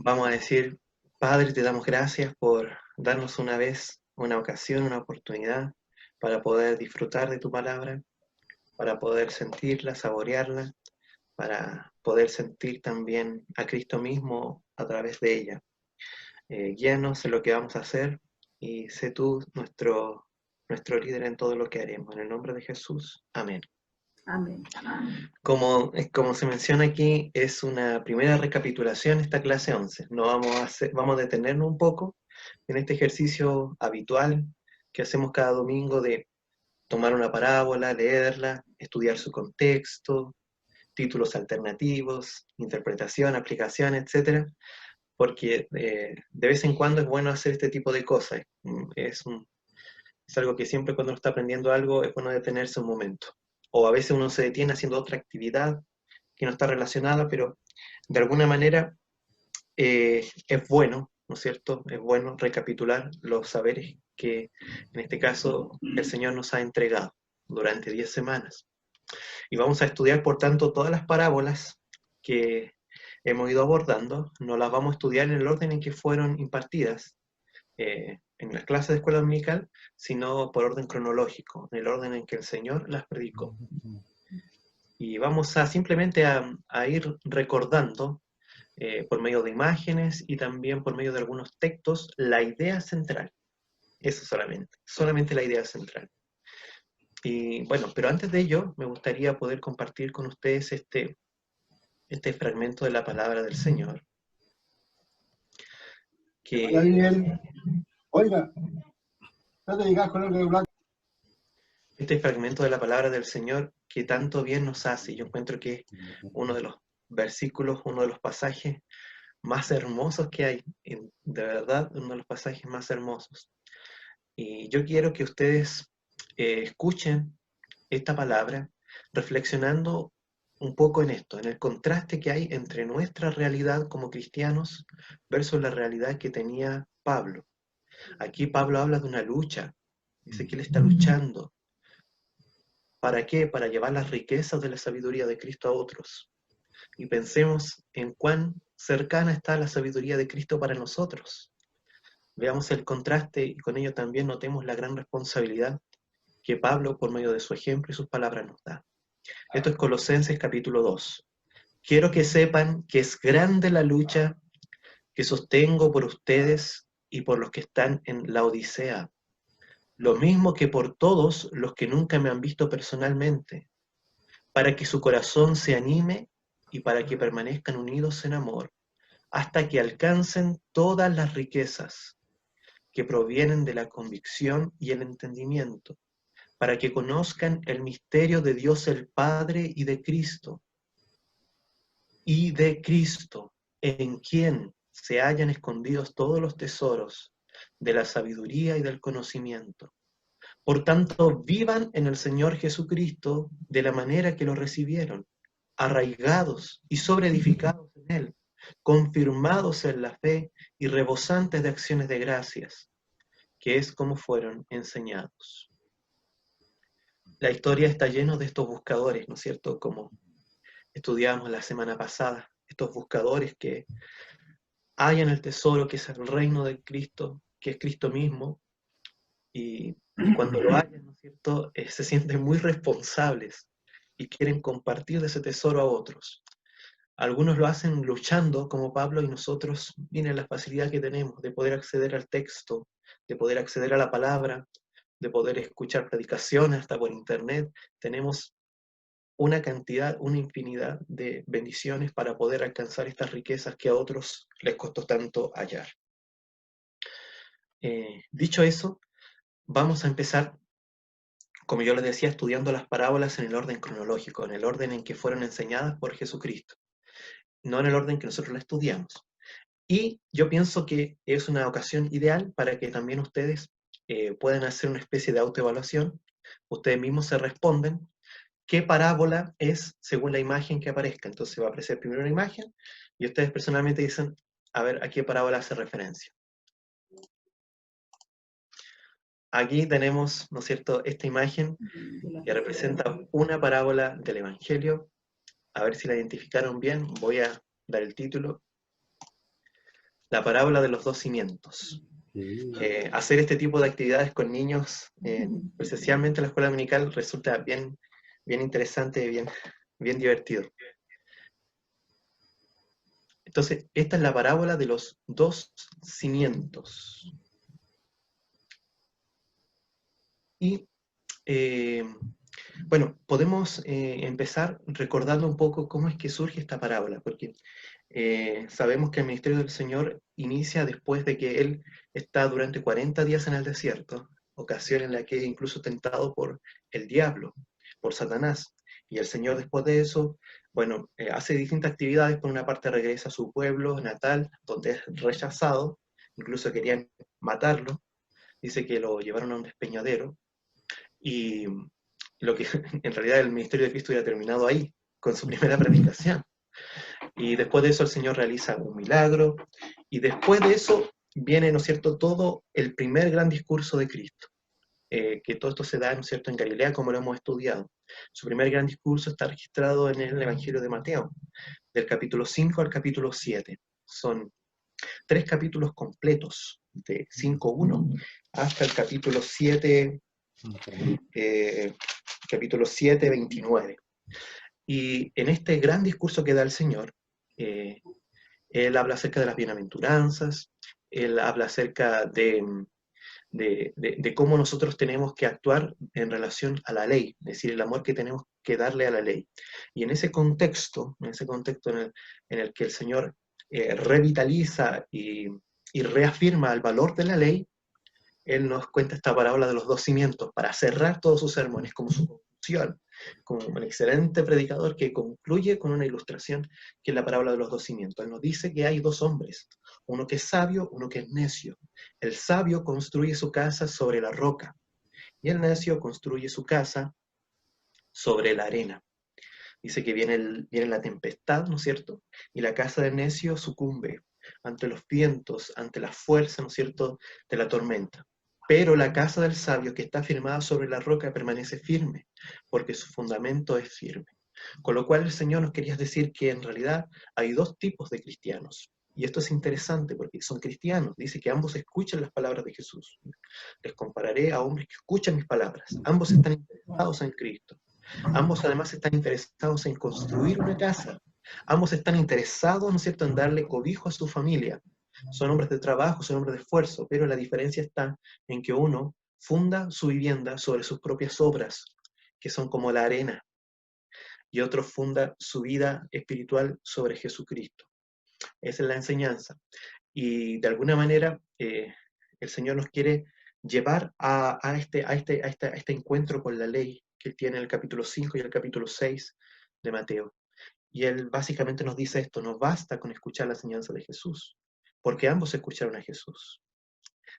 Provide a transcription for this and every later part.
Vamos a decir, Padre, te damos gracias por darnos una vez, una ocasión, una oportunidad para poder disfrutar de tu palabra, para poder sentirla, saborearla, para poder sentir también a Cristo mismo a través de ella. Guíanos en lo que vamos a hacer y sé tú nuestro líder en todo lo que haremos. En el nombre de Jesús. Amén. Amén. Como se menciona aquí, es una primera recapitulación esta clase 11. Vamos a detenernos un poco en este ejercicio habitual que hacemos cada domingo de tomar una parábola, leerla, estudiar su contexto, títulos alternativos, interpretación, aplicación, etcétera, porque de vez en cuando es bueno hacer este tipo de cosas. Es algo que siempre cuando uno está aprendiendo algo es bueno detenerse un momento. O a veces uno se detiene haciendo otra actividad que no está relacionada, pero de alguna manera es bueno, ¿no es cierto? Es bueno recapitular los saberes que en este caso el Señor nos ha entregado durante 10 semanas. Y vamos a estudiar, por tanto, todas las parábolas que hemos ido abordando, no las vamos a estudiar en el orden en que fueron impartidas en las clases de escuela dominical, sino por orden cronológico, en el orden en que el Señor las predicó. Y vamos a simplemente a ir recordando por medio de imágenes y también por medio de algunos textos la idea central. Eso solamente la idea central. Y bueno, pero antes de ello me gustaría poder compartir con ustedes este fragmento de la palabra del Señor. Hola, Miguel. Oiga, no te digas con el blanco. Este fragmento de la palabra del Señor que tanto bien nos hace. Yo encuentro que es uno de los versículos, uno de los pasajes más hermosos que hay, de verdad, uno de los pasajes más hermosos. Y yo quiero que ustedes escuchen esta palabra reflexionando un poco en esto, en el contraste que hay entre nuestra realidad como cristianos versus la realidad que tenía Pablo. Aquí Pablo habla de una lucha, dice que él está luchando. ¿Para qué? Para llevar las riquezas de la sabiduría de Cristo a otros. Y pensemos en cuán cercana está la sabiduría de Cristo para nosotros. Veamos el contraste y con ello también notemos la gran responsabilidad que Pablo, por medio de su ejemplo y sus palabras, nos da. Esto es Colosenses capítulo 2. Quiero que sepan que es grande la lucha que sostengo por ustedes y por los que están en la Odisea, lo mismo que por todos los que nunca me han visto personalmente, para que su corazón se anime y para que permanezcan unidos en amor, hasta que alcancen todas las riquezas que provienen de la convicción y el entendimiento, para que conozcan el misterio de Dios el Padre y de Cristo, en quien se hallan escondidos todos los tesoros de la sabiduría y del conocimiento. Por tanto, vivan en el Señor Jesucristo de la manera que lo recibieron, arraigados y sobreedificados en Él, confirmados en la fe y rebosantes de acciones de gracias, que es como fueron enseñados. La historia está llena de estos buscadores, ¿no es cierto? Como estudiamos la semana pasada, estos buscadores que hallan el tesoro que es el reino de Cristo, que es Cristo mismo, y cuando lo hallan, ¿no es cierto?, se sienten muy responsables y quieren compartir de ese tesoro a otros. Algunos lo hacen luchando como Pablo y nosotros, miren la facilidad que tenemos de poder acceder al texto, de poder acceder a la palabra, de poder escuchar predicaciones hasta por internet. Tenemos una cantidad, una infinidad de bendiciones para poder alcanzar estas riquezas que a otros les costó tanto hallar. Dicho eso, vamos a empezar, como yo les decía, estudiando las parábolas en el orden cronológico, en el orden en que fueron enseñadas por Jesucristo, no en el orden que nosotros las estudiamos. Y yo pienso que es una ocasión ideal para que también ustedes puedan hacer una especie de autoevaluación. Ustedes mismos se responden qué parábola es según la imagen que aparezca. Entonces va a aparecer primero una imagen y ustedes personalmente dicen, a ver, ¿a qué parábola hace referencia? Aquí tenemos, ¿no es cierto?, esta imagen que representa una parábola del Evangelio. A ver si la identificaron bien. Voy a dar el título. la parábola de los dos cimientos. Hacer este tipo de actividades con niños, especialmente en la escuela dominical, resulta bien interesante, bien divertido. Entonces, esta es la parábola de los dos cimientos. Y, bueno, podemos empezar recordando un poco cómo es que surge esta parábola, porque sabemos que el ministerio del Señor inicia después de que Él está durante 40 días en el desierto, ocasión en la que es incluso tentado por el diablo, por Satanás. Y el Señor después de eso, bueno, hace distintas actividades. Por una parte regresa a su pueblo natal, donde es rechazado, incluso querían matarlo. Dice que lo llevaron a un despeñadero, y lo que en realidad el ministerio de Cristo ya ha terminado ahí, con su primera predicación. Y después de eso el Señor realiza un milagro, y después de eso viene, ¿no es cierto?, todo el primer gran discurso de Cristo, que todo esto se da, ¿no es cierto?, en Galilea, como lo hemos estudiado. Su primer gran discurso está registrado en el Evangelio de Mateo, del capítulo 5 al capítulo 7. Son 3 capítulos completos, de 5:1 hasta el capítulo 7, capítulo 7, 29. Y en este gran discurso que da el Señor, Él habla acerca de las bienaventuranzas, Él habla acerca de cómo nosotros tenemos que actuar en relación a la ley, es decir, el amor que tenemos que darle a la ley. Y en ese contexto en el que el Señor revitaliza y reafirma el valor de la ley, Él nos cuenta esta parábola de los dos cimientos para cerrar todos sus sermones como su conclusión, como un excelente predicador que concluye con una ilustración que es la parábola de los dos cimientos. Él nos dice que hay dos hombres, uno que es sabio, uno que es necio. El sabio construye su casa sobre la roca y el necio construye su casa sobre la arena. Dice que viene la tempestad, ¿no es cierto? Y la casa del necio sucumbe ante los vientos, ante la fuerza, ¿no es cierto?, de la tormenta. Pero la casa del sabio, que está firmada sobre la roca, permanece firme, porque su fundamento es firme. Con lo cual el Señor nos quería decir que en realidad hay dos tipos de cristianos. Y esto es interesante porque son cristianos. Dice que ambos escuchan las palabras de Jesús. Les compararé a hombres que escuchan mis palabras. Ambos están interesados en Cristo. Ambos además están interesados en construir una casa. Ambos están interesados, ¿no es cierto?, en darle cobijo a su familia. Son hombres de trabajo, son hombres de esfuerzo, pero la diferencia está en que uno funda su vivienda sobre sus propias obras, que son como la arena, y otro funda su vida espiritual sobre Jesucristo. Esa es la enseñanza. Y de alguna manera el Señor nos quiere llevar a este encuentro con la ley que Él tiene en el capítulo 5 y el capítulo 6 de Mateo. Y Él básicamente nos dice esto: no basta con escuchar la enseñanza de Jesús, porque ambos escucharon a Jesús.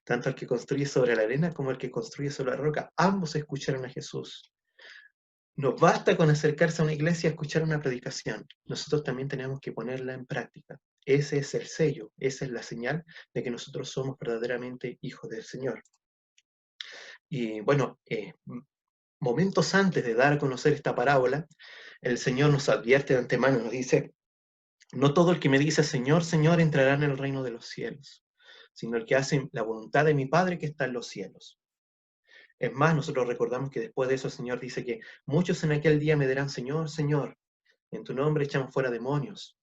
Tanto el que construye sobre la arena como el que construye sobre la roca, ambos escucharon a Jesús. No basta con acercarse a una iglesia a escuchar una predicación. Nosotros también tenemos que ponerla en práctica. Ese es el sello, esa es la señal de que nosotros somos verdaderamente hijos del Señor. Y bueno, momentos antes de dar a conocer esta parábola, el Señor nos advierte de antemano, nos dice: no todo el que me dice Señor, Señor entrará en el reino de los cielos, sino el que hace la voluntad de mi Padre que está en los cielos. Es más, nosotros recordamos que después de eso el Señor dice que muchos en aquel día me dirán: Señor, Señor, en tu nombre echamos fuera demonios.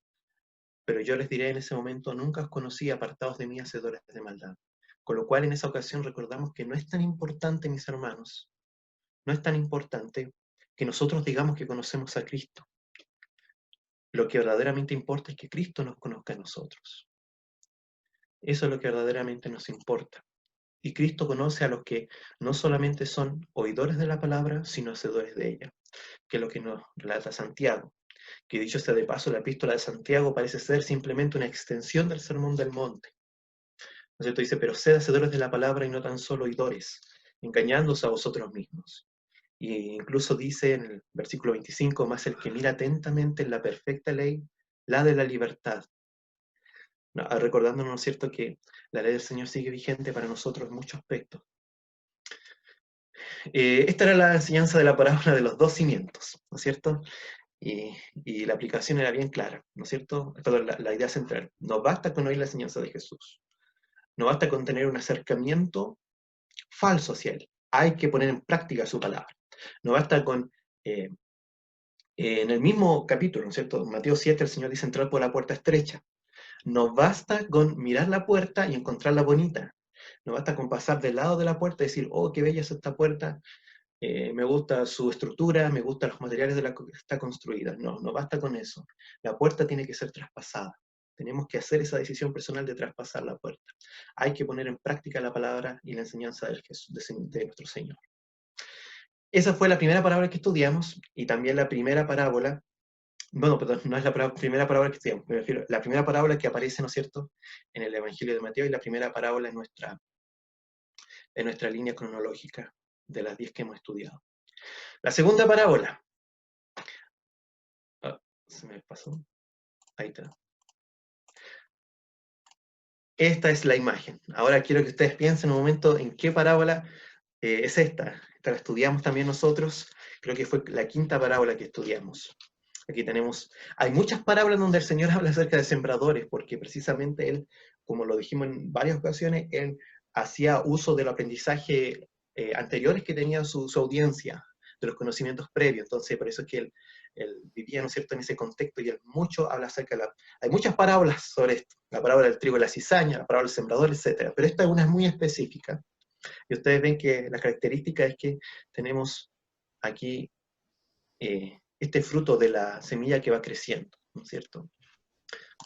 Pero yo les diré en ese momento: nunca os conocí, apartados de mí, hacedores de maldad. Con lo cual en esa ocasión recordamos que no es tan importante, mis hermanos, no es tan importante que nosotros digamos que conocemos a Cristo. Lo que verdaderamente importa es que Cristo nos conozca a nosotros. Eso es lo que verdaderamente nos importa. Y Cristo conoce a los que no solamente son oidores de la palabra, sino hacedores de ella, que es lo que nos relata Santiago. Que dicho sea de paso, la epístola de Santiago parece ser simplemente una extensión del Sermón del Monte. ¿No es cierto? Dice: pero sed hacedores de la palabra y no tan solo oidores, engañándoos a vosotros mismos. Y incluso dice en el versículo 25: más el que mira atentamente en la perfecta ley, la de la libertad. No, recordándonos, ¿no es cierto?, que la ley del Señor sigue vigente para nosotros en muchos aspectos. Esta era la enseñanza de la parábola de los dos cimientos, ¿no es cierto? y la aplicación era bien clara, ¿no es cierto? Perdón, la idea central. No basta con oír la enseñanza de Jesús. No basta con tener un acercamiento falso hacia Él. Hay que poner en práctica su palabra. No basta con... en el mismo capítulo, ¿no es cierto? En Mateo 7, el Señor dice entrar por la puerta estrecha. No basta con mirar la puerta y encontrarla bonita. No basta con pasar del lado de la puerta y decir, oh, qué bella es esta puerta, me gusta su estructura, me gustan los materiales de la que está construida. No, no basta con eso. La puerta tiene que ser traspasada. Tenemos que hacer esa decisión personal de traspasar la puerta. Hay que poner en práctica la palabra y la enseñanza de nuestro Señor. Esa fue la primera parábola que estudiamos y también la primera parábola, bueno, perdón, no es la primera parábola que estudiamos, me refiero, la primera parábola que aparece, ¿no es cierto?, en el Evangelio de Mateo y la primera parábola en nuestra línea cronológica de las 10 que hemos estudiado. La segunda parábola. Se me pasó. Ahí está. Esta es la imagen. Ahora quiero que ustedes piensen un momento en qué parábola es esta. Esta la estudiamos también nosotros. Creo que fue la quinta parábola que estudiamos. Aquí tenemos, hay muchas parábolas donde el Señor habla acerca de sembradores, porque precisamente Él, como lo dijimos en varias ocasiones, Él hacía uso del aprendizaje anteriores que tenía su audiencia, de los conocimientos previos. Entonces, por eso es que él vivía, ¿no es cierto?, en ese contexto y él mucho habla acerca de Hay muchas parábolas sobre esto, la parábola del trigo y la cizaña, la parábola del sembrador, etc. Pero esta es una muy específica. Y ustedes ven que la característica es que tenemos aquí este fruto de la semilla que va creciendo, ¿no es cierto?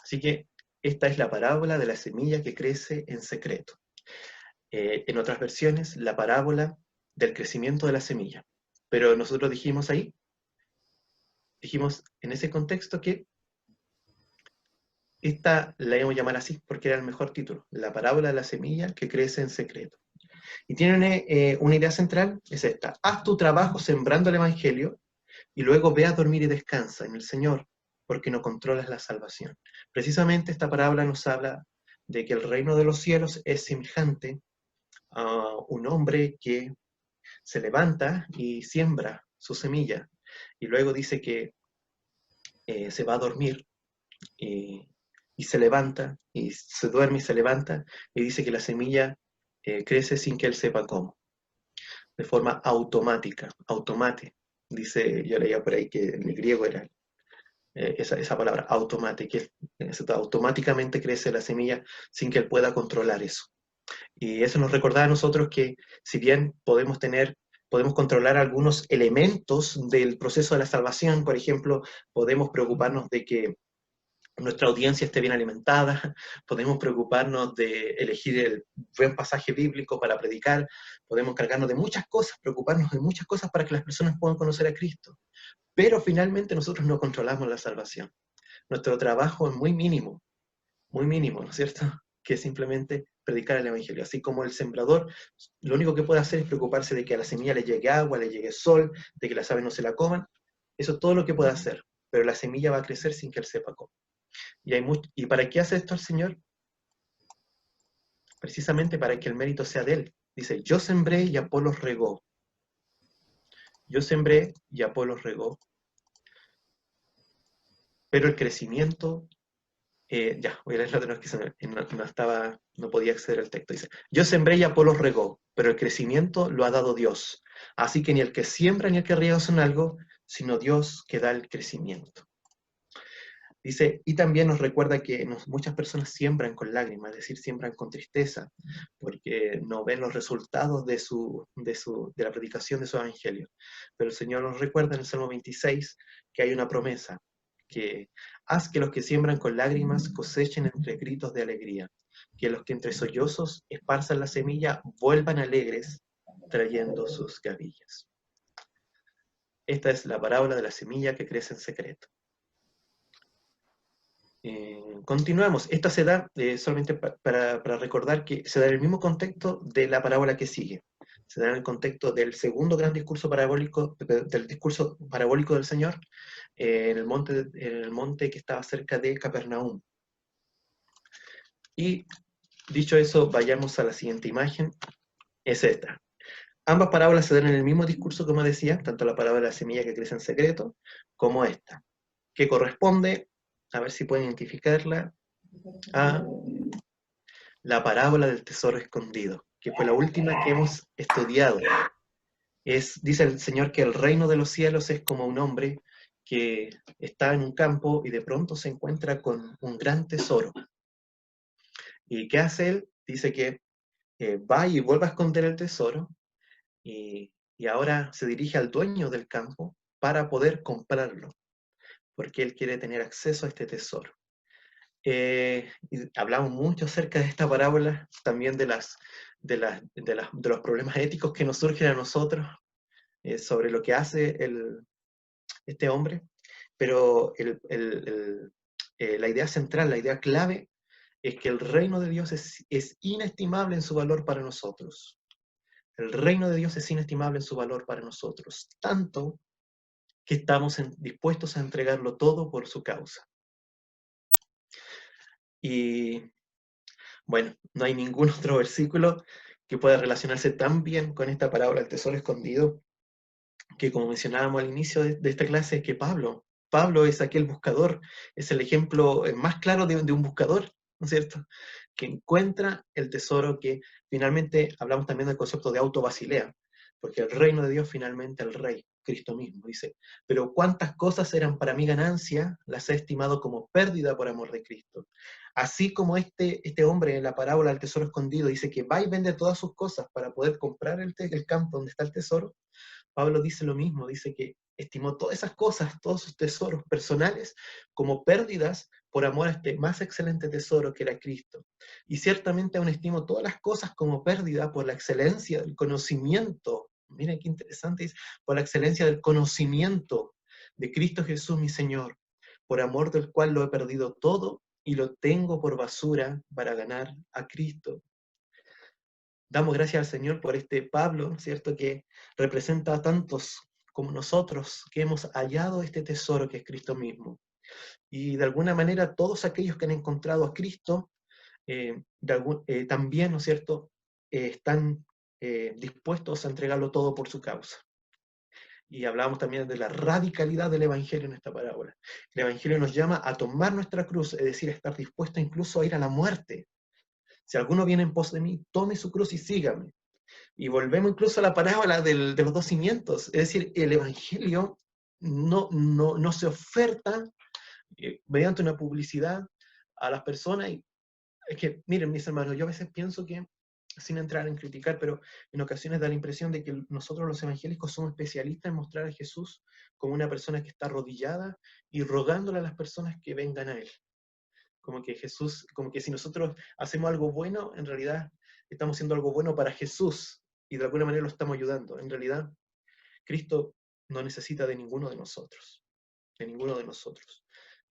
Así que esta es la parábola de la semilla que crece en secreto. En otras versiones, la parábola del crecimiento de la semilla. Pero nosotros dijimos en ese contexto que esta la íbamos a llamar así, porque era el mejor título, la parábola de la semilla que crece en secreto. Y tiene una idea central, es esta: haz tu trabajo sembrando el Evangelio y luego ve a dormir y descansa en el Señor, porque no controlas la salvación. Precisamente esta parábola nos habla de que el reino de los cielos es semejante a un hombre que se levanta y siembra su semilla, y luego dice que se va a dormir y se levanta, y se duerme y se levanta, y dice que la semilla crece sin que él sepa cómo, de forma automática, automate. Dice, yo leía por ahí que en el griego era esa palabra, automate, que automáticamente crece la semilla sin que él pueda controlar eso. Y eso nos recordaba a nosotros que si bien podemos controlar algunos elementos del proceso de la salvación, por ejemplo, podemos preocuparnos de que nuestra audiencia esté bien alimentada, podemos preocuparnos de elegir el buen pasaje bíblico para predicar, podemos cargarnos de muchas cosas, preocuparnos de muchas cosas para que las personas puedan conocer a Cristo. Pero finalmente nosotros no controlamos la salvación. Nuestro trabajo es muy mínimo, ¿no es cierto? Que es simplemente predicar el Evangelio. Así como el sembrador, lo único que puede hacer es preocuparse de que a la semilla le llegue agua, le llegue sol, de que las aves no se la coman. Eso es todo lo que puede hacer. Pero la semilla va a crecer sin que él sepa cómo. ¿Y para qué hace esto el Señor? Precisamente para que el mérito sea de Él. Dice, yo sembré y Apolos regó. Yo sembré y Apolos regó. Pero el crecimiento, voy a leer la otra que no podía acceder al texto. Dice, yo sembré y Apolos regó, pero el crecimiento lo ha dado Dios. Así que ni el que siembra ni el que riega son algo, sino Dios que da el crecimiento. Dice, y también nos recuerda que muchas personas siembran con lágrimas, es decir, siembran con tristeza, porque no ven los resultados de la predicación de su evangelio. Pero el Señor nos recuerda en el Salmo 26 que hay una promesa, que haz que los que siembran con lágrimas cosechen entre gritos de alegría, que los que entre sollozos esparzan la semilla vuelvan alegres trayendo sus gavillas. Esta es la parábola de la semilla que crece en secreto. Continuamos. Esta se da solamente para recordar que se da en el mismo contexto de la parábola que sigue. Se da en el contexto del segundo gran discurso parabólico, del Señor, en el monte que estaba cerca de Capernaum. Y dicho eso, vayamos a la siguiente imagen. Es esta. Ambas parábolas se dan en el mismo discurso, como decía, tanto la parábola de la semilla que crece en secreto, como esta. que corresponde, a ver si pueden identificarla, a la parábola del tesoro escondido, que fue la última que hemos estudiado. Dice el Señor que el reino de los cielos es como un hombre que está en un campo y de pronto se encuentra con un gran tesoro. ¿Y qué hace él? Dice que va y vuelve a esconder el tesoro y ahora se dirige al dueño del campo para poder comprarlo, porque él quiere tener acceso a este tesoro. Y hablamos mucho acerca de esta parábola, también de los problemas éticos que nos surgen a nosotros, sobre lo que hace este hombre, pero la idea central, la idea clave, es que el reino de Dios es inestimable en su valor para nosotros. El reino de Dios es inestimable en su valor para nosotros, tanto que estamos dispuestos a entregarlo todo por su causa. Y bueno, no hay ningún otro versículo que pueda relacionarse tan bien con esta parábola del tesoro escondido, que como mencionábamos al inicio de esta clase, es que Pablo es aquel buscador, es el ejemplo más claro de un buscador, ¿no es cierto? Que encuentra el tesoro, que finalmente hablamos también del concepto de autobasilea, porque el reino de Dios finalmente el rey, Cristo mismo, dice, pero cuántas cosas eran para mi ganancia, las he estimado como pérdida por amor de Cristo. Así como este hombre en la parábola del tesoro escondido dice que va y vende todas sus cosas para poder comprar el campo donde está el tesoro, Pablo dice lo mismo, dice que estimó todas esas cosas, todos sus tesoros personales, como pérdidas por amor a este más excelente tesoro que era Cristo. Y ciertamente aún estimo todas las cosas como pérdida por la excelencia del conocimiento. Miren qué interesante, dice, por la excelencia del conocimiento de Cristo Jesús mi Señor, por amor del cual lo he perdido todo y lo tengo por basura para ganar a Cristo. Damos gracias al Señor por este Pablo, ¿cierto? Que representa a tantos como nosotros que hemos hallado este tesoro que es Cristo mismo. Y de alguna manera todos aquellos que han encontrado a Cristo también, ¿no es cierto?, están dispuestos a entregarlo todo por su causa. Y hablamos también de la radicalidad del Evangelio en esta parábola. El Evangelio nos llama a tomar nuestra cruz, es decir, a estar dispuesto incluso a ir a la muerte. Si alguno viene en pos de mí, tome su cruz y sígame. Y volvemos incluso a la parábola de los dos cimientos. Es decir, el Evangelio no se oferta mediante una publicidad a las personas. Y es que, miren, mis hermanos, yo a veces pienso que, sin entrar en criticar, pero en ocasiones da la impresión de que nosotros los evangélicos somos especialistas en mostrar a Jesús como una persona que está arrodillada y rogándole a las personas que vengan a Él. Como que Jesús, como que si nosotros hacemos algo bueno, en realidad estamos haciendo algo bueno para Jesús y de alguna manera lo estamos ayudando. En realidad, Cristo no necesita de ninguno de nosotros, de ninguno de nosotros.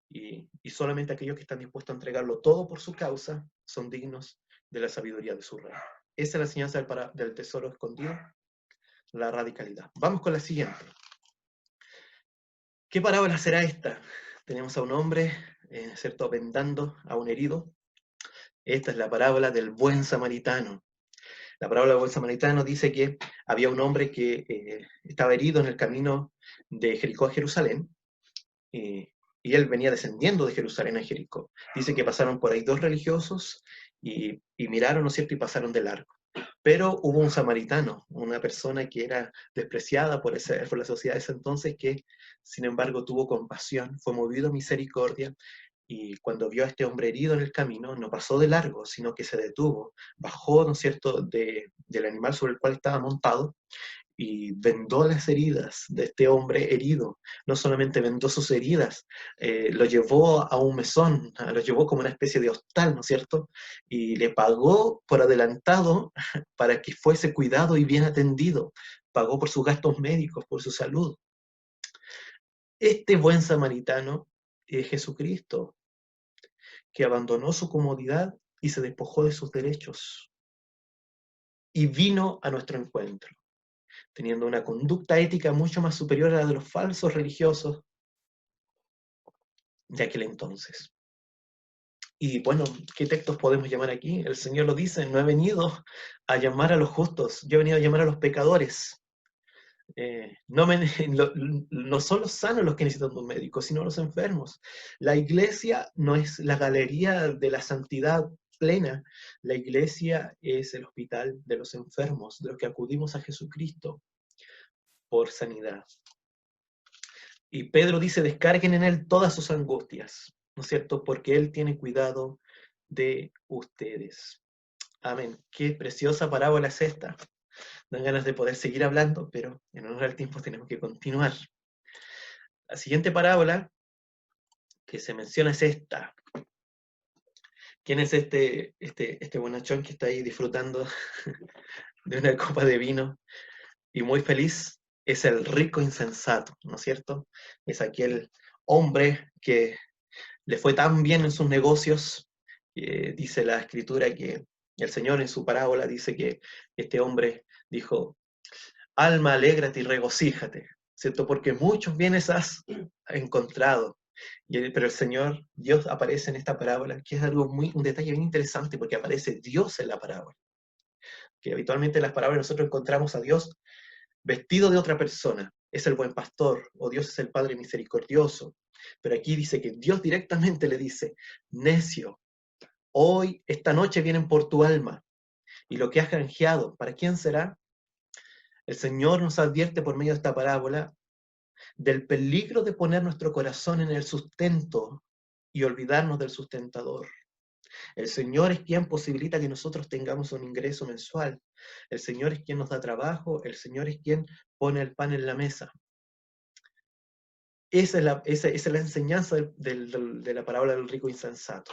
Y solamente aquellos que están dispuestos a entregarlo todo por su causa son dignos de la sabiduría de su reino. Esa es la enseñanza del tesoro escondido, la radicalidad. Vamos con la siguiente. ¿Qué parábola será esta? Tenemos a un hombre, ¿cierto?, vendando a un herido. Esta es la parábola del buen samaritano. La parábola del buen samaritano dice que había un hombre que estaba herido en el camino de Jericó a Jerusalén, y él venía descendiendo de Jerusalén a Jericó. Dice que pasaron por ahí dos religiosos y miraron, ¿no es cierto?, y pasaron de largo. Pero hubo un samaritano, una persona que era despreciada por la sociedad de ese entonces, que sin embargo tuvo compasión, fue movido a misericordia, y cuando vio a este hombre herido en el camino, no pasó de largo, sino que se detuvo, bajó, ¿no es cierto?, del animal sobre el cual estaba montado, y vendó las heridas de este hombre herido. No solamente vendó sus heridas, lo llevó a un mesón, lo llevó como una especie de hostal, ¿no es cierto? Y le pagó por adelantado para que fuese cuidado y bien atendido. Pagó por sus gastos médicos, por su salud. Este buen samaritano es Jesucristo, que abandonó su comodidad y se despojó de sus derechos y vino a nuestro encuentro, teniendo una conducta ética mucho más superior a la de los falsos religiosos de aquel entonces. Y bueno, ¿qué textos podemos llamar aquí? El Señor lo dice, no he venido a llamar a los justos, yo he venido a llamar a los pecadores. No son los sanos los que necesitan de un médico, sino los enfermos. La iglesia no es la galería de la santidad plena. La iglesia es el hospital de los enfermos, de los que acudimos a Jesucristo por sanidad. Y Pedro dice, descarguen en él todas sus angustias, ¿no es cierto? Porque él tiene cuidado de ustedes. Amén. Qué preciosa parábola es esta. Dan ganas de poder seguir hablando, pero en honor al tiempo tenemos que continuar. La siguiente parábola que se menciona es esta. ¿Quién es este bonachón que está ahí disfrutando de una copa de vino y muy feliz? Es el rico insensato, ¿no es cierto? Es aquel hombre que le fue tan bien en sus negocios, dice la escritura que el Señor en su parábola dice que este hombre dijo, alma, alégrate y regocíjate, ¿cierto? Porque muchos bienes has encontrado. Pero el Señor, Dios aparece en esta parábola, que es un detalle bien interesante, porque aparece Dios en la parábola. Que habitualmente en las parábolas nosotros encontramos a Dios vestido de otra persona. Es el buen pastor, o Dios es el Padre misericordioso. Pero aquí dice que Dios directamente le dice, necio, hoy, esta noche vienen por tu alma, y lo que has granjeado, ¿para quién será? El Señor nos advierte por medio de esta parábola del peligro de poner nuestro corazón en el sustento y olvidarnos del sustentador. El Señor es quien posibilita que nosotros tengamos un ingreso mensual. El Señor es quien nos da trabajo. El Señor es quien pone el pan en la mesa. Esa es la enseñanza de la parábola del rico insensato.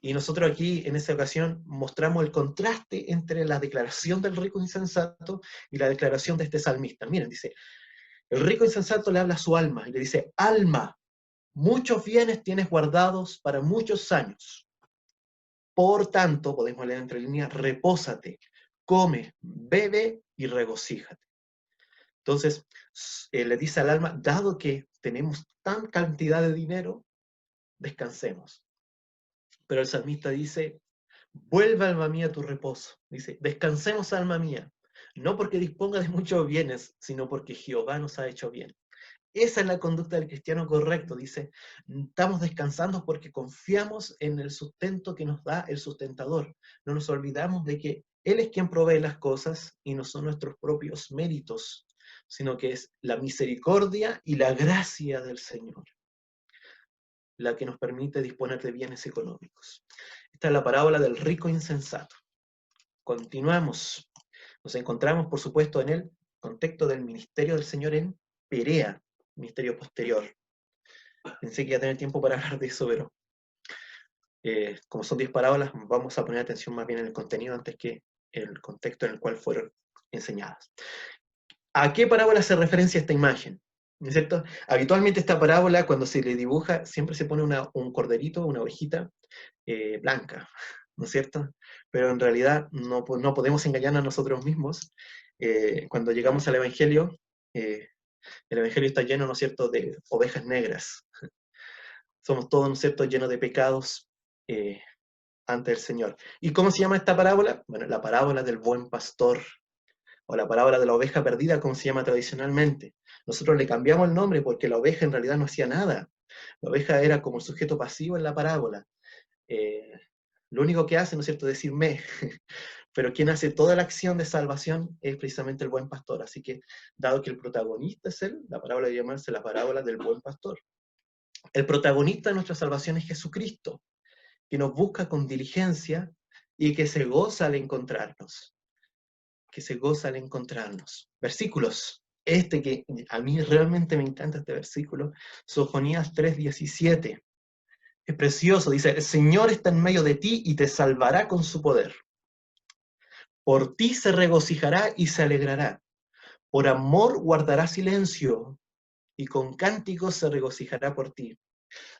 Y nosotros aquí, en esta ocasión, mostramos el contraste entre la declaración del rico insensato y la declaración de este salmista. Miren, dice, el rico insensato le habla a su alma y le dice, alma, muchos bienes tienes guardados para muchos años. Por tanto, podemos leer entre líneas, repósate, come, bebe y regocíjate. Entonces, le dice al alma, dado que tenemos tan cantidad de dinero, descansemos. Pero el salmista dice, vuelve alma mía a tu reposo. Dice, descansemos alma mía, no porque disponga de muchos bienes, sino porque Jehová nos ha hecho bien. Esa es la conducta del cristiano correcto, dice, estamos descansando porque confiamos en el sustento que nos da el sustentador. No nos olvidamos de que Él es quien provee las cosas y no son nuestros propios méritos, sino que es la misericordia y la gracia del Señor la que nos permite disponer de bienes económicos. Esta es la parábola del rico insensato. Continuamos. Nos encontramos, por supuesto, en el contexto del ministerio del Señor en Perea, ministerio posterior. Pensé que iba a tener tiempo para hablar de eso, pero como son 10 parábolas, vamos a poner atención más bien en el contenido antes que en el contexto en el cual fueron enseñadas. ¿A qué parábola se referencia esta imagen? ¿No es cierto? Habitualmente esta parábola, cuando se le dibuja, siempre se pone un corderito, una ovejita blanca, ¿no es cierto? Pero en realidad no podemos engañarnos a nosotros mismos. Cuando llegamos al Evangelio, el Evangelio está lleno, ¿no es cierto?, de ovejas negras. Somos todos, ¿no es cierto?, llenos de pecados ante el Señor. ¿Y cómo se llama esta parábola? Bueno, la parábola del buen pastor, o la parábola de la oveja perdida, como se llama tradicionalmente. Nosotros le cambiamos el nombre porque la oveja en realidad no hacía nada. La oveja era como el sujeto pasivo en la parábola. Lo único que hace, ¿no es cierto?, es decir me. Pero quien hace toda la acción de salvación es precisamente el buen pastor. Así que, dado que el protagonista es él, la parábola debe llamarse la parábola del buen pastor. El protagonista de nuestra salvación es Jesucristo, que nos busca con diligencia y que se goza al encontrarnos. Que se goza al encontrarnos. Versículos. Este que a mí realmente me encanta este versículo, Sofonías 3:17. Es precioso, dice, el Señor está en medio de ti y te salvará con su poder. Por ti se regocijará y se alegrará. Por amor guardará silencio y con cánticos se regocijará por ti.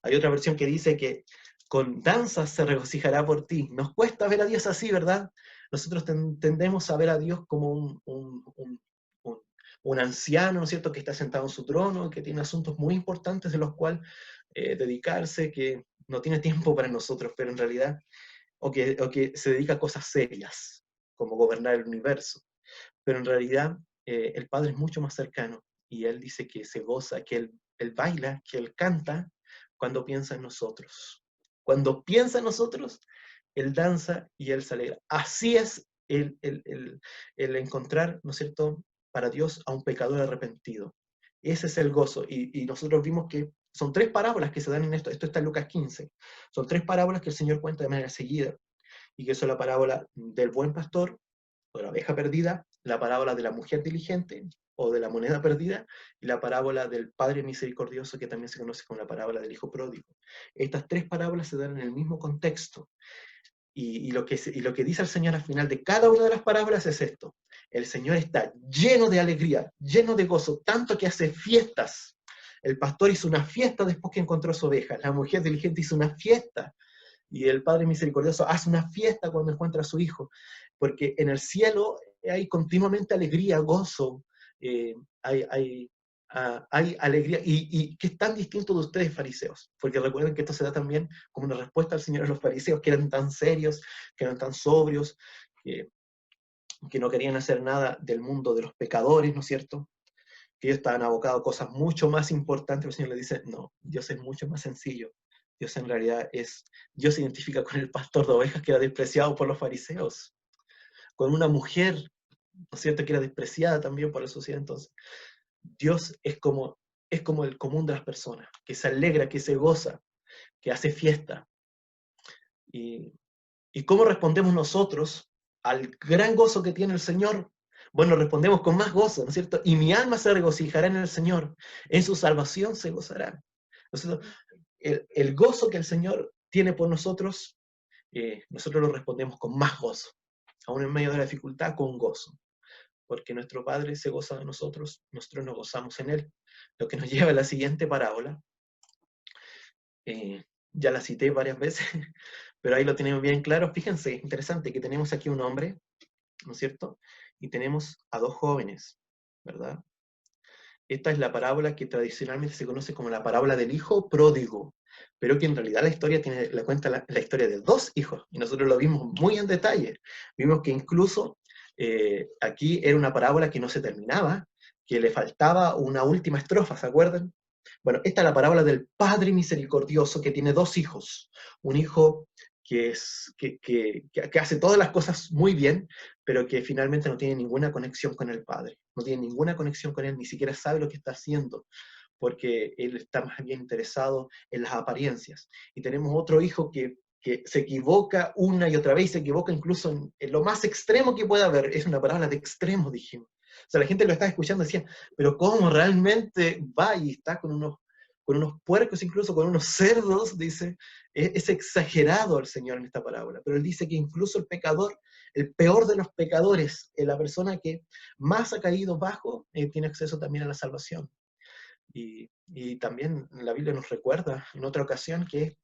Hay otra versión que dice que con danzas se regocijará por ti. Nos cuesta ver a Dios así, ¿verdad? Nosotros tendemos a ver a Dios como un anciano, ¿no es cierto?, que está sentado en su trono, que tiene asuntos muy importantes de los cuales dedicarse, que no tiene tiempo para nosotros, pero en realidad, o que se dedica a cosas serias, como gobernar el universo. Pero en realidad, el Padre es mucho más cercano. Y Él dice que se goza, que Él baila, que Él canta cuando piensa en nosotros. Cuando piensa en nosotros, Él danza y Él se alegra. Así es el encontrar, ¿no es cierto?, para Dios a un pecador arrepentido. Ese es el gozo. Y nosotros vimos que son 3 parábolas que se dan en esto. Esto está en Lucas 15. Son 3 parábolas que el Señor cuenta de manera seguida. Y que son la parábola del buen pastor, o de la oveja perdida, la parábola de la mujer diligente, o de la moneda perdida, y la parábola del Padre misericordioso, que también se conoce como la parábola del Hijo pródigo. Estas 3 parábolas se dan en el mismo contexto. Y lo que dice el Señor al final de cada una de las parábolas es esto: el Señor está lleno de alegría, lleno de gozo, tanto que hace fiestas. El pastor hizo una fiesta después que encontró su oveja, la mujer diligente hizo una fiesta, y el Padre misericordioso hace una fiesta cuando encuentra a su hijo, porque en el cielo hay continuamente alegría, gozo, eh, hay, hay, hay alegría, y que es tan distinto de ustedes, fariseos, porque recuerden que esto se da también como una respuesta al Señor a los fariseos, que eran tan serios, que eran tan sobrios, que no querían hacer nada del mundo de los pecadores, ¿no es cierto?, que ellos estaban abocados a cosas mucho más importantes. El Señor le dice, no, Dios es mucho más sencillo. Dios en realidad Dios se identifica con el pastor de ovejas que era despreciado por los fariseos, con una mujer, ¿no es cierto?, que era despreciada también por la sociedad. Entonces, Dios es como el común de las personas, que se alegra, que se goza, que hace fiesta. ¿Y, y cómo respondemos nosotros al gran gozo que tiene el Señor? Bueno, respondemos con más gozo, ¿no es cierto? Y mi alma se regocijará en el Señor, en su salvación se gozará. ¿No es cierto? El gozo que el Señor tiene por nosotros, nosotros lo respondemos con más gozo, aún en medio de la dificultad, con gozo, porque nuestro Padre se goza de nosotros nos gozamos en Él, lo que nos lleva a la siguiente parábola. Ya la cité varias veces, pero ahí lo tenemos bien claro. Fíjense, interesante que tenemos aquí un hombre, ¿no es cierto?, y tenemos a 2 jóvenes, ¿verdad? Esta es la parábola que tradicionalmente se conoce como la parábola del hijo pródigo, pero que en realidad la historia la cuenta la historia de 2 hijos, y nosotros lo vimos muy en detalle. Vimos que incluso aquí era una parábola que no se terminaba, que le faltaba una última estrofa, ¿se acuerdan? Bueno, esta es la parábola del Padre misericordioso que tiene 2 hijos, un hijo que hace todas las cosas muy bien, pero que finalmente no tiene ninguna conexión con el Padre, no tiene ninguna conexión con Él, ni siquiera sabe lo que está haciendo, porque Él está más bien interesado en las apariencias. Y tenemos otro hijo que se equivoca una y otra vez, se equivoca incluso en lo más extremo que pueda haber. Es una parábola de extremos, dijimos. O sea, la gente lo estaba escuchando y decía, pero ¿cómo realmente va y está con unos puercos, incluso con unos cerdos? Dice, es exagerado el Señor en esta parábola, pero Él dice que incluso el pecador, el peor de los pecadores, la persona que más ha caído bajo, tiene acceso también a la salvación. Y también la Biblia nos recuerda en otra ocasión que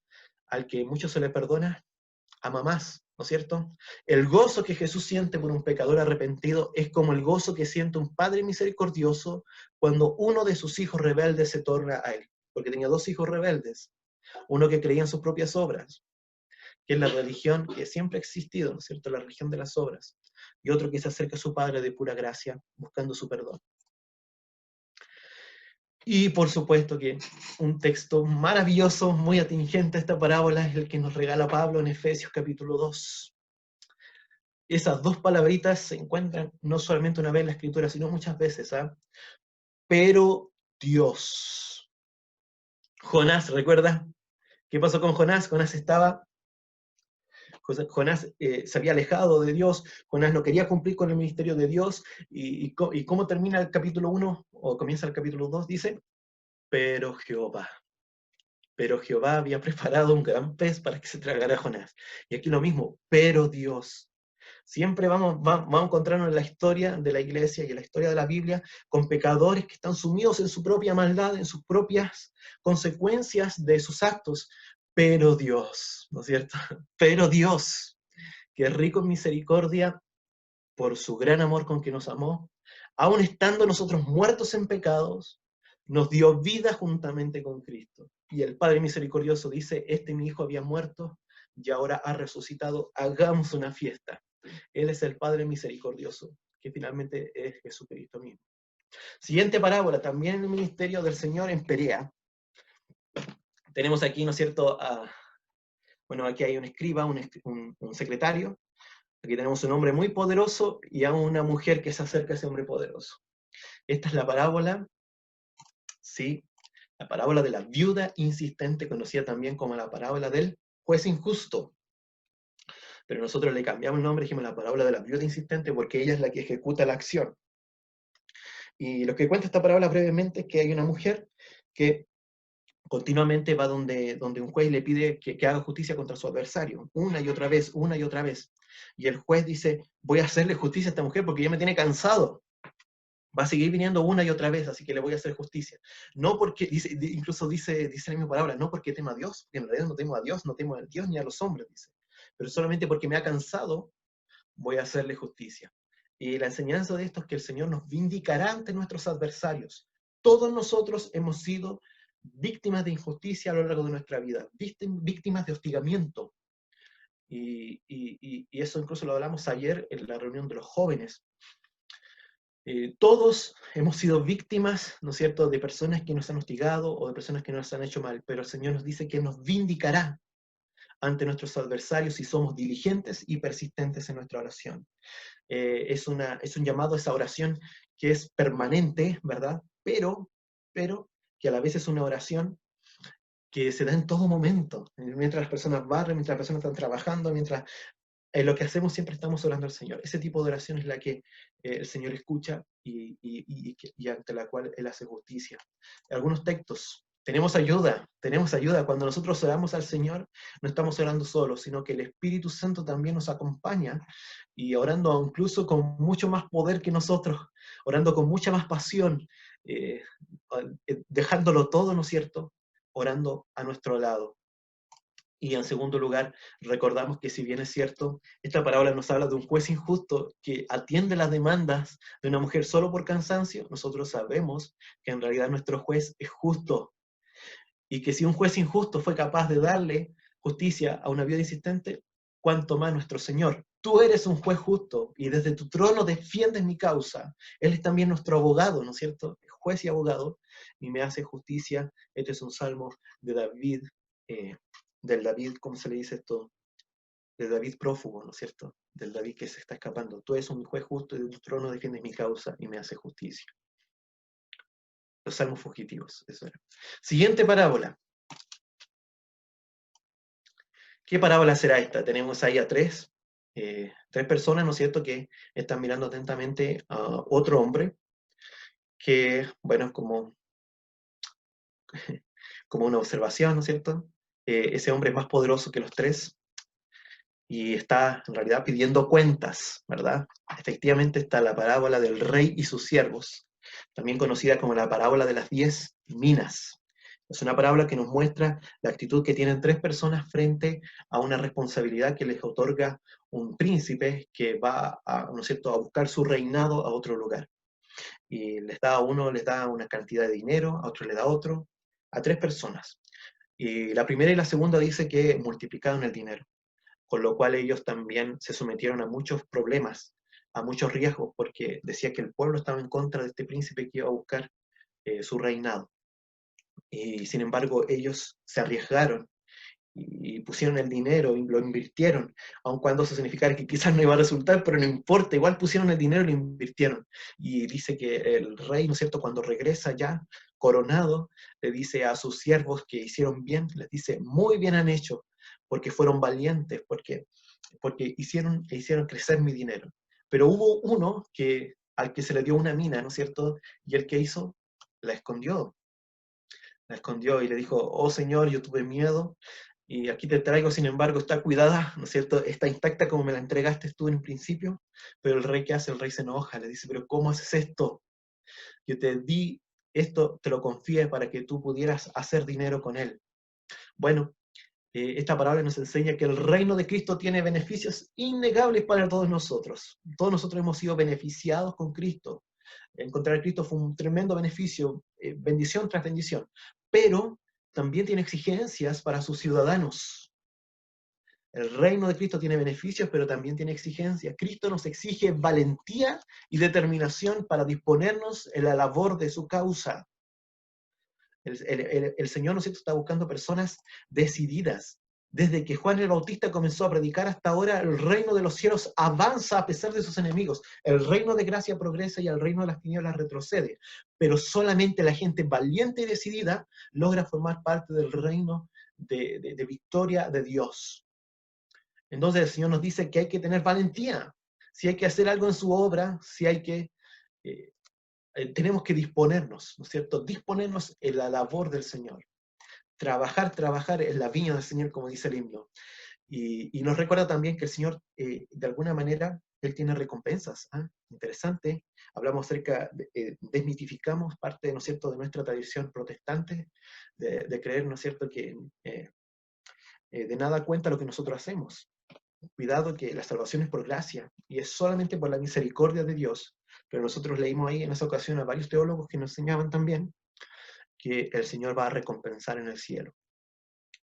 al que mucho se le perdona, ama más, ¿no es cierto? El gozo que Jesús siente por un pecador arrepentido es como el gozo que siente un padre misericordioso cuando uno de sus hijos rebeldes se torna a él, porque tenía 2 hijos rebeldes, uno que creía en sus propias obras, que es la religión que siempre ha existido, ¿no es cierto?, la religión de las obras, y otro que se acerca a su Padre de pura gracia, buscando su perdón. Y por supuesto que un texto maravilloso, muy atingente a esta parábola, es el que nos regala Pablo en Efesios capítulo 2. Esas 2 palabritas se encuentran no solamente una vez en la Escritura, sino muchas veces, ¿ah? Pero Dios. Jonás, ¿recuerda? ¿Qué pasó con Jonás? Jonás se había alejado de Dios, Jonás no quería cumplir con el ministerio de Dios, y ¿cómo termina el capítulo 1? O comienza el capítulo 2, dice, pero Jehová había preparado un gran pez para que se tragara a Jonás. Y aquí lo mismo, pero Dios. Siempre vamos a encontrarnos en la historia de la iglesia y en la historia de la Biblia con pecadores que están sumidos en su propia maldad, en sus propias consecuencias de sus actos. Pero Dios, ¿no es cierto? Pero Dios, que es rico en misericordia por su gran amor con que nos amó, aun estando nosotros muertos en pecados, nos dio vida juntamente con Cristo. Y el Padre misericordioso dice, mi hijo había muerto y ahora ha resucitado, hagamos una fiesta. Él es el Padre misericordioso. que finalmente es Jesucristo mismo. Siguiente parábola, también en el ministerio del Señor en Perea. Tenemos aquí, ¿no es cierto? Bueno, aquí hay un escriba, un secretario. Aquí tenemos un hombre muy poderoso y a una mujer que se acerca a ese hombre poderoso. Esta es la parábola, ¿sí? La parábola de la viuda insistente, conocida también como la parábola del juez injusto. Pero nosotros le cambiamos el nombre, dijimos la parábola de la viuda insistente porque ella es la que ejecuta la acción. Y lo que cuenta esta parábola brevemente es que hay una mujer que continuamente va donde un juez le pide que haga justicia contra su adversario, una y otra vez, una y otra vez. Y el juez dice, voy a hacerle justicia a esta mujer porque ya me tiene cansado. Va a seguir viniendo una y otra vez, así que le voy a hacer justicia. No porque, incluso dice la misma palabra, no porque temo a Dios, porque en realidad no temo a Dios, no temo a Dios ni a los hombres, dice. Pero solamente porque me ha cansado, voy a hacerle justicia. Y la enseñanza de esto es que el Señor nos vindicará ante nuestros adversarios. Todos nosotros hemos sido víctimas de injusticia a lo largo de nuestra vida, víctimas de hostigamiento. Y eso incluso lo hablamos ayer en la reunión de los jóvenes. Todos hemos sido víctimas, ¿no es cierto?, de personas que nos han hostigado o de personas que nos han hecho mal, pero el Señor nos dice que nos vindicará ante nuestros adversarios si somos diligentes y persistentes en nuestra oración. Es un llamado a esa oración que es permanente, ¿verdad? Pero que a la vez es una oración que se da en todo momento, mientras las personas barren, mientras las personas están trabajando, mientras en lo que hacemos siempre estamos orando al Señor. Ese tipo de oración es la que el Señor escucha y ante la cual Él hace justicia. Algunos textos. Tenemos ayuda. Cuando nosotros oramos al Señor, no estamos orando solos, sino que el Espíritu Santo también nos acompaña y orando incluso con mucho más poder que nosotros, orando con mucha más pasión, dejándolo todo, ¿no es cierto? Orando a nuestro lado. Y en segundo lugar, recordamos que si bien es cierto, esta parábola nos habla de un juez injusto que atiende las demandas de una mujer solo por cansancio, nosotros sabemos que en realidad nuestro juez es justo. Y que si un juez injusto fue capaz de darle justicia a una viuda insistente, cuánto más nuestro Señor. Tú eres un juez justo y desde tu trono defiendes mi causa. Él es también nuestro abogado, ¿no es cierto? Juez y abogado, y me hace justicia. Este es un salmo de David, del David, ¿cómo se le dice esto? De David prófugo, ¿no es cierto? Del David que se está escapando. Tú eres un juez justo y de tu trono defiendes mi causa y me hace justicia. Los salmos fugitivos, eso era. Siguiente parábola. ¿Qué parábola será esta? Tenemos ahí a tres personas, ¿no es cierto?, que están mirando atentamente a otro hombre que, bueno, es como una observación, ¿no es cierto? Ese hombre es más poderoso que los tres y está en realidad pidiendo cuentas, ¿verdad? Efectivamente está la parábola del rey y sus siervos, también conocida como la parábola de las 10 minas. Es una parábola que nos muestra la actitud que tienen tres personas frente a una responsabilidad que les otorga un príncipe que va ¿no es cierto?, a buscar su reinado a otro lugar. Y a uno les da una cantidad de dinero, a otro le da otro, a tres personas. Y la primera y la segunda dice que multiplicaron el dinero, con lo cual ellos también se sometieron a muchos problemas, a muchos riesgos, porque decía que el pueblo estaba en contra de este príncipe que iba a buscar su reinado. Y sin embargo ellos se arriesgaron y pusieron el dinero y lo invirtieron, aun cuando eso significara que quizás no iba a resultar, pero no importa, igual pusieron el dinero y lo invirtieron. Y dice que el rey, ¿no es cierto?, cuando regresa ya coronado, le dice a sus siervos que hicieron bien, les dice, muy bien han hecho, porque fueron valientes, porque hicieron crecer mi dinero. Pero hubo uno al que se le dio una mina, ¿no es cierto?, y el que hizo, la escondió y le dijo, oh Señor, yo tuve miedo, y aquí te traigo, sin embargo, está cuidada, ¿no es cierto? Está intacta como me la entregaste tú en un principio, pero el rey, ¿qué hace? El rey se enoja, le dice, pero ¿cómo haces esto? Yo te di esto, te lo confié para que tú pudieras hacer dinero con él. Bueno, esta palabra nos enseña que el reino de Cristo tiene beneficios innegables para todos nosotros. Todos nosotros hemos sido beneficiados con Cristo. Encontrar a Cristo fue un tremendo beneficio, bendición tras bendición, pero también tiene exigencias para sus ciudadanos. El reino de Cristo tiene beneficios, pero también tiene exigencias. Cristo nos exige valentía y determinación para disponernos en la labor de su causa. El Señor, ¿no es cierto?, está buscando personas decididas. Desde que Juan el Bautista comenzó a predicar hasta ahora, el reino de los cielos avanza a pesar de sus enemigos. El reino de gracia progresa y el reino de las tinieblas retrocede. Pero solamente la gente valiente y decidida logra formar parte del reino de victoria de Dios. Entonces el Señor nos dice que hay que tener valentía. Si hay que hacer algo en su obra, si hay que... tenemos que disponernos, ¿no es cierto? Disponernos en la labor del Señor. Trabajar en la viña del Señor, como dice el himno. Y nos recuerda también que el Señor, de alguna manera, Él tiene recompensas. Interesante. Hablamos acerca, desmitificamos parte, ¿no es cierto?, de nuestra tradición protestante, de creer, ¿no es cierto?, que de nada cuenta lo que nosotros hacemos. Cuidado que la salvación es por gracia, y es solamente por la misericordia de Dios. Pero nosotros leímos ahí en esa ocasión a varios teólogos que nos enseñaban también que el Señor va a recompensar en el cielo,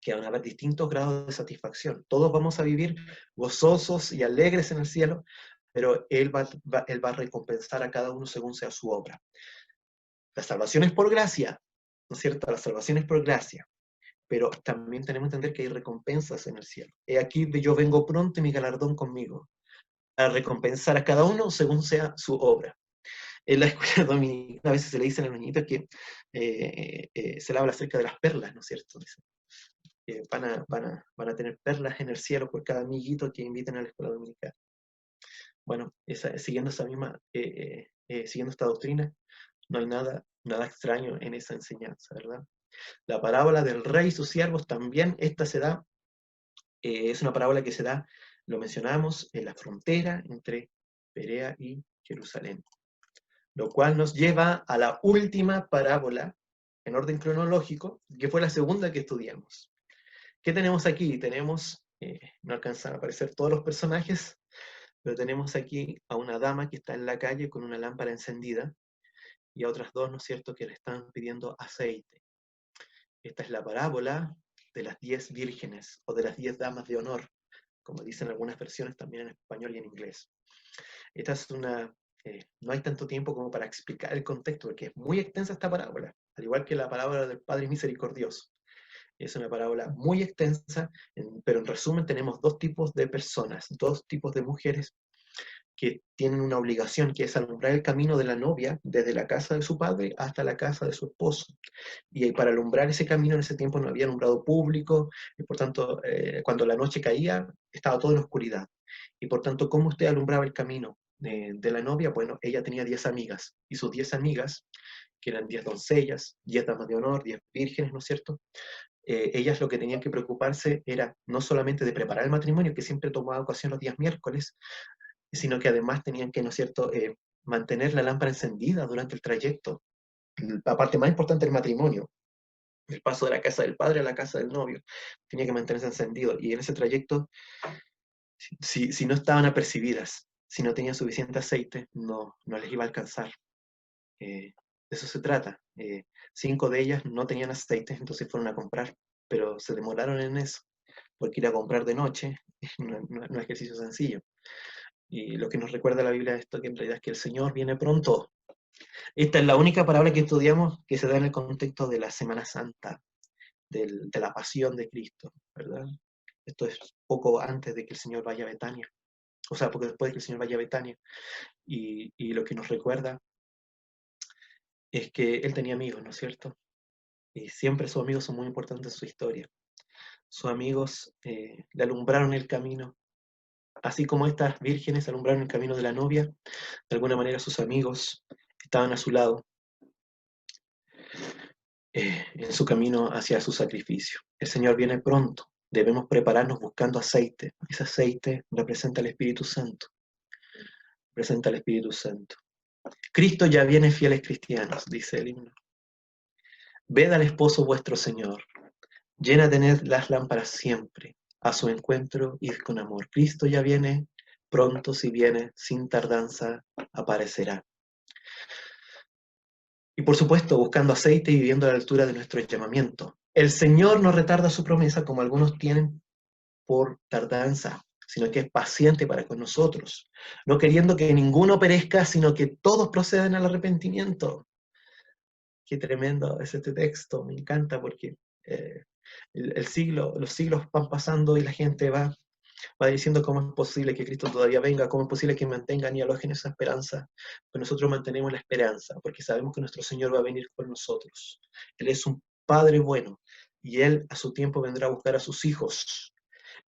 que van a haber distintos grados de satisfacción. Todos vamos a vivir gozosos y alegres en el cielo, pero Él va a recompensar a cada uno según sea su obra. La salvación es por gracia, ¿no es cierto? La salvación es por gracia, pero también tenemos que entender que hay recompensas en el cielo. He aquí, yo vengo pronto y mi galardón conmigo, a recompensar a cada uno según sea su obra. En la escuela dominicana a veces se le dice a los niñitos que se le habla acerca de las perlas, ¿no es cierto? Dice, van a tener perlas en el cielo por cada amiguito que inviten a la escuela dominicana. Bueno, siguiendo esta doctrina, no hay nada extraño en esa enseñanza, ¿verdad? La parábola del rey y sus siervos también, esta se da, es una parábola que se da, lo mencionamos, en la frontera entre Perea y Jerusalén. Lo cual nos lleva a la última parábola, en orden cronológico, que fue la segunda que estudiamos. ¿Qué tenemos aquí? Tenemos, no alcanzan a aparecer todos los personajes, pero tenemos aquí a una dama que está en la calle con una lámpara encendida, y a otras dos, ¿no es cierto?, que le están pidiendo aceite. Esta es la parábola de las 10 vírgenes, o de las 10 damas de honor, como dicen algunas versiones también en español y en inglés. Esta es no hay tanto tiempo como para explicar el contexto, porque es muy extensa esta parábola, al igual que la parábola del Padre Misericordioso. Es una parábola muy extensa, pero en resumen tenemos dos tipos de personas, dos tipos de mujeres que tienen una obligación, que es alumbrar el camino de la novia desde la casa de su padre hasta la casa de su esposo. Y para alumbrar ese camino en ese tiempo no había alumbrado público, y por tanto, cuando la noche caía, estaba todo en oscuridad. Y por tanto, ¿cómo usted alumbraba el camino de la novia? Bueno, ella tenía 10 amigas, y sus 10 amigas, que eran 10 doncellas, 10 damas de honor, 10 vírgenes, ¿no es cierto? Ellas lo que tenían que preocuparse era no solamente de preparar el matrimonio, que siempre tomaba ocasión los días miércoles, sino que además tenían que, ¿no es cierto?, mantener la lámpara encendida durante el trayecto. La parte más importante del matrimonio, el paso de la casa del padre a la casa del novio, tenía que mantenerse encendido. Y en ese trayecto, si no estaban apercibidas, si no tenían suficiente aceite, no les iba a alcanzar. De eso se trata. 5 de ellas no tenían aceite, entonces fueron a comprar, pero se demoraron en eso, porque ir a comprar de noche no es ejercicio sencillo. Y lo que nos recuerda la Biblia es esto, que en realidad es que el Señor viene pronto. Esta es la única parábola que estudiamos que se da en el contexto de la Semana Santa, de la pasión de Cristo, ¿verdad? Esto es poco antes de que el Señor vaya a Betania, o sea, poco después de que el Señor vaya a Betania. Y lo que nos recuerda es que Él tenía amigos, ¿no es cierto? Y siempre sus amigos son muy importantes en su historia. Sus amigos le alumbraron el camino. Así como estas vírgenes alumbraron el camino de la novia, de alguna manera sus amigos estaban a su lado en su camino hacia su sacrificio. El Señor viene pronto, debemos prepararnos buscando aceite. Ese aceite representa al Espíritu Santo. Representa al Espíritu Santo. Cristo ya viene, fieles cristianos, dice el himno. Ved al esposo vuestro Señor, llena tened las lámparas siempre, a su encuentro id con amor. Cristo ya viene, pronto si viene, sin tardanza aparecerá. Y por supuesto, buscando aceite y viviendo a la altura de nuestro llamamiento. El Señor no retarda su promesa, como algunos tienen por tardanza, sino que es paciente para con nosotros, no queriendo que ninguno perezca, sino que todos procedan al arrepentimiento. Qué tremendo es este texto, me encanta porque los siglos van pasando y la gente va diciendo cómo es posible que Cristo todavía venga, cómo es posible que mantengan y alojen esa esperanza. Pero nosotros mantenemos la esperanza porque sabemos que nuestro Señor va a venir por nosotros. Él es un Padre bueno y Él a su tiempo vendrá a buscar a sus hijos.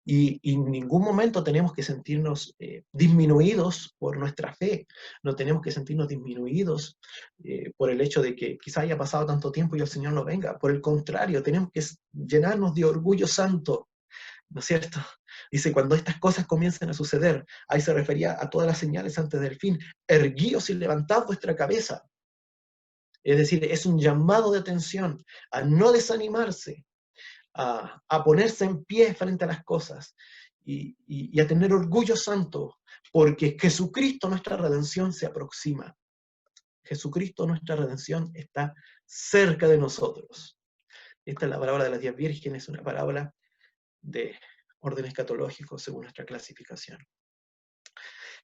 Y en ningún momento tenemos que sentirnos disminuidos por nuestra fe, no tenemos que sentirnos disminuidos por el hecho de que quizá haya pasado tanto tiempo y el Señor no venga. Por el contrario, tenemos que llenarnos de orgullo santo, ¿no es cierto? Dice, cuando estas cosas comiencen a suceder, ahí se refería a todas las señales antes del fin, erguíos y levantad vuestra cabeza. Es decir, es un llamado de atención a no desanimarse, a ponerse en pie frente a las cosas y a tener orgullo santo, porque Jesucristo, nuestra redención, se aproxima. Jesucristo, nuestra redención, está cerca de nosotros. Esta es la parábola de las 10 vírgenes, una parábola de orden escatológico según nuestra clasificación.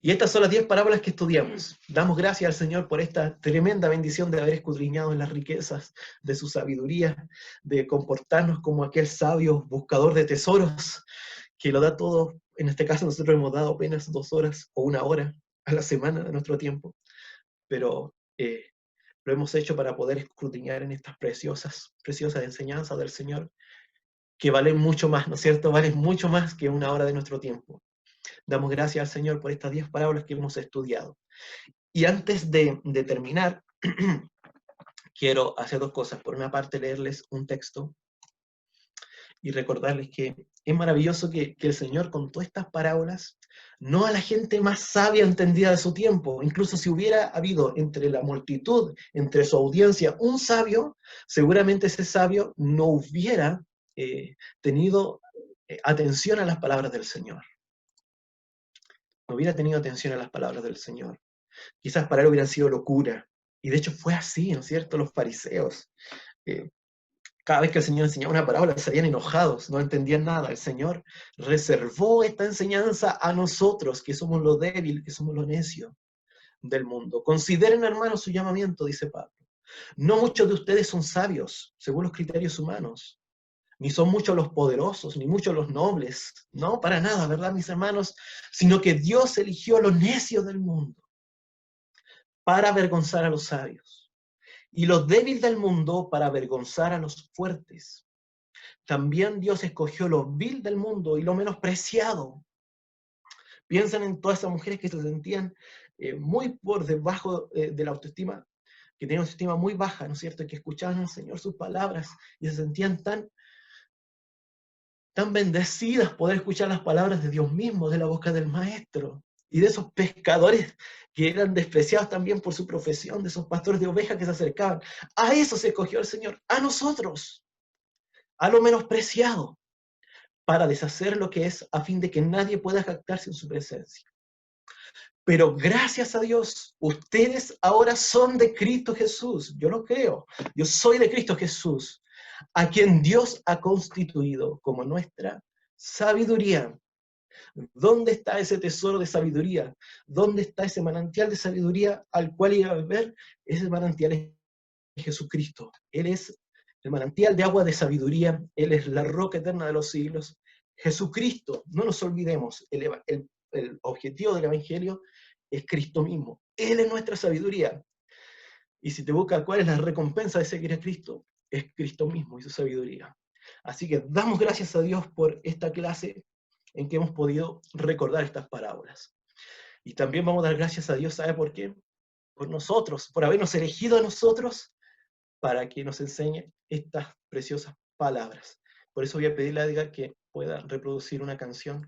Y estas son las 10 parábolas que estudiamos. Damos gracias al Señor por esta tremenda bendición de haber escudriñado en las riquezas de su sabiduría, de comportarnos como aquel sabio buscador de tesoros, que lo da todo. En este caso nosotros hemos dado apenas 2 horas o 1 hora a la semana de nuestro tiempo, pero lo hemos hecho para poder escudriñar en estas preciosas enseñanzas del Señor, que valen mucho más, ¿no es cierto? Valen mucho más que 1 hora de nuestro tiempo. Damos gracias al Señor por estas 10 parábolas que hemos estudiado. Y antes de terminar, quiero hacer 2 cosas. Por una parte, leerles un texto y recordarles que es maravilloso que el Señor contó estas parábolas no a la gente más sabia entendida de su tiempo. Incluso si hubiera habido entre la multitud, entre su audiencia, un sabio, seguramente ese sabio no hubiera tenido atención a las palabras del Señor. No hubiera tenido atención a las palabras del Señor. Quizás para él hubieran sido locura. Y de hecho fue así, ¿no es cierto? Los fariseos, cada vez que el Señor enseñaba una parábola, salían enojados, no entendían nada. El Señor reservó esta enseñanza a nosotros, que somos lo débil, que somos lo necio del mundo. Consideren, hermanos, su llamamiento, dice Pablo. No muchos de ustedes son sabios, según los criterios humanos, ni son muchos los poderosos, ni muchos los nobles, no, para nada, ¿verdad, mis hermanos? Sino que Dios eligió a los necios del mundo para avergonzar a los sabios, y los débiles del mundo para avergonzar a los fuertes. También Dios escogió lo vil del mundo y lo menospreciado. Piensen en todas esas mujeres que se sentían muy por debajo de la autoestima, que tenían una autoestima muy baja, ¿no es cierto? Que escuchaban al Señor sus palabras y se sentían tan bendecidas poder escuchar las palabras de Dios mismo, de la boca del Maestro, y de esos pescadores que eran despreciados también por su profesión, de esos pastores de ovejas que se acercaban. A eso se escogió el Señor, a nosotros, a lo menospreciado, para deshacer lo que es, a fin de que nadie pueda jactarse en su presencia. Pero gracias a Dios, ustedes ahora son de Cristo Jesús. Yo lo creo. Yo soy de Cristo Jesús, a quien Dios ha constituido como nuestra sabiduría. ¿Dónde está ese tesoro de sabiduría? ¿Dónde está ese manantial de sabiduría al cual ir a beber? Ese manantial es Jesucristo. Él es el manantial de agua de sabiduría. Él es la roca eterna de los siglos. Jesucristo, no nos olvidemos, el objetivo del Evangelio es Cristo mismo. Él es nuestra sabiduría. Y si te buscas cuál es la recompensa de seguir a Cristo, es Cristo mismo y su sabiduría. Así que damos gracias a Dios por esta clase en que hemos podido recordar estas parábolas. Y también vamos a dar gracias a Dios, ¿sabe por qué? Por nosotros, por habernos elegido a nosotros para que nos enseñe estas preciosas palabras. Por eso voy a pedirle a Edgar que pueda reproducir una canción.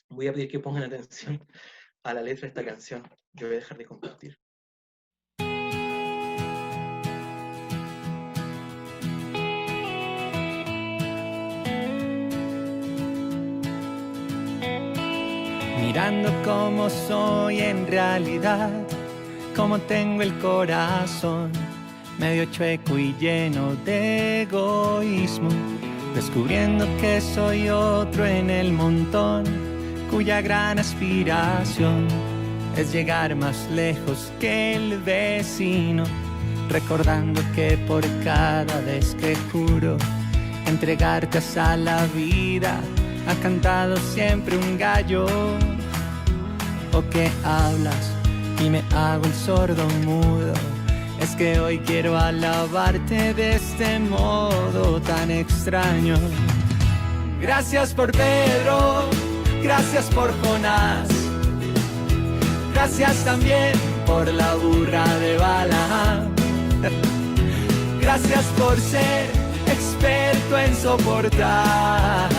Voy a pedir que pongan atención a la letra de esta canción. Yo voy a dejar de compartir. Mirando cómo soy en realidad, cómo tengo el corazón medio chueco y lleno de egoísmo. descubriendo que soy otro en el montón, cuya gran aspiración es llegar más lejos que el vecino, recordando que por cada vez que juro entregarte a la vida, ha cantado siempre un gallo. O que hablas y me hago el sordo mudo, es que hoy quiero alabarte de este modo tan extraño. Gracias por Pedro, gracias por Jonás, gracias también por la burra de Balaam. Gracias por ser experto en soportar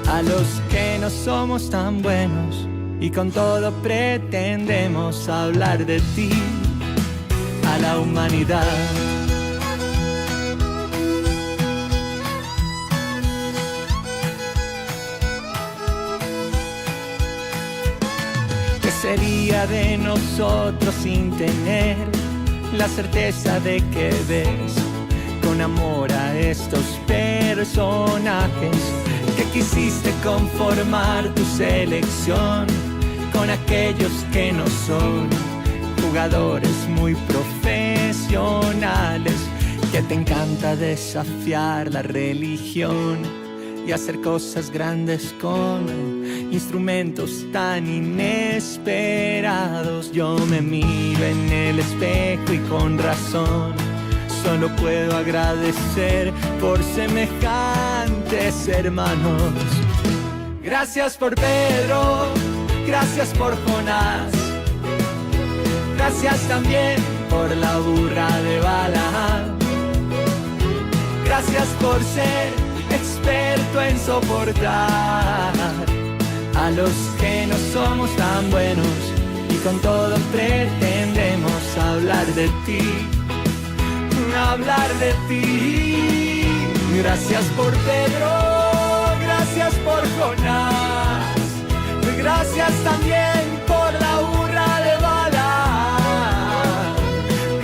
a los que no somos tan buenos y con todo pretendemos hablar de ti a la humanidad. ¿Qué sería de nosotros sin tener la certeza de que ves con amor a estos personajes que quisiste conformar tu selección con aquellos que no son jugadores muy profesionales, que te encanta desafiar la religión y hacer cosas grandes con instrumentos tan inesperados? Yo me miro en el espejo y con razón solo puedo agradecer por semejantes hermanos. Gracias por Pedro, gracias por Jonás, gracias también por la burra de Balaam. Gracias por ser experto en soportar a los que no somos tan buenos y con todo pretendemos hablar de ti, hablar de ti. Gracias por Pedro, gracias por Jonás, gracias también por la burra de Balaam.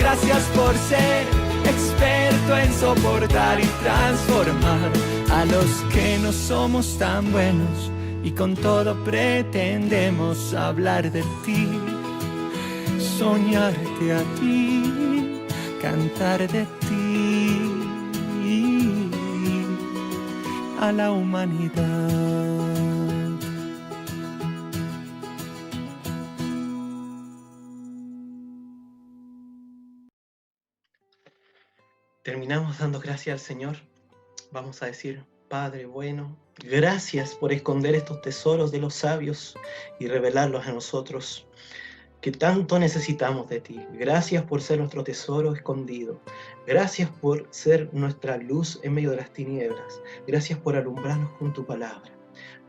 Gracias por ser experto en soportar y transformar a los que no somos tan buenos y con todo pretendemos hablar de ti, soñarte a ti, cantar de ti a la humanidad. Terminamos dando gracias al Señor. Vamos a decir: Padre bueno, gracias por esconder estos tesoros de los sabios y revelarlos a nosotros, que tanto necesitamos de ti. Gracias por ser nuestro tesoro escondido. Gracias por ser nuestra luz en medio de las tinieblas. Gracias por alumbrarnos con tu palabra.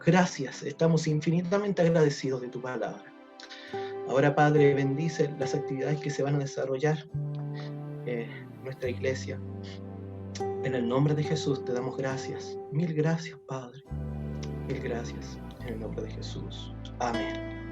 Gracias, estamos infinitamente agradecidos de tu palabra. Ahora, Padre, bendice las actividades que se van a desarrollar en nuestra iglesia. En el nombre de Jesús te damos gracias. Mil gracias, Padre. Mil gracias. En el nombre de Jesús. Amén.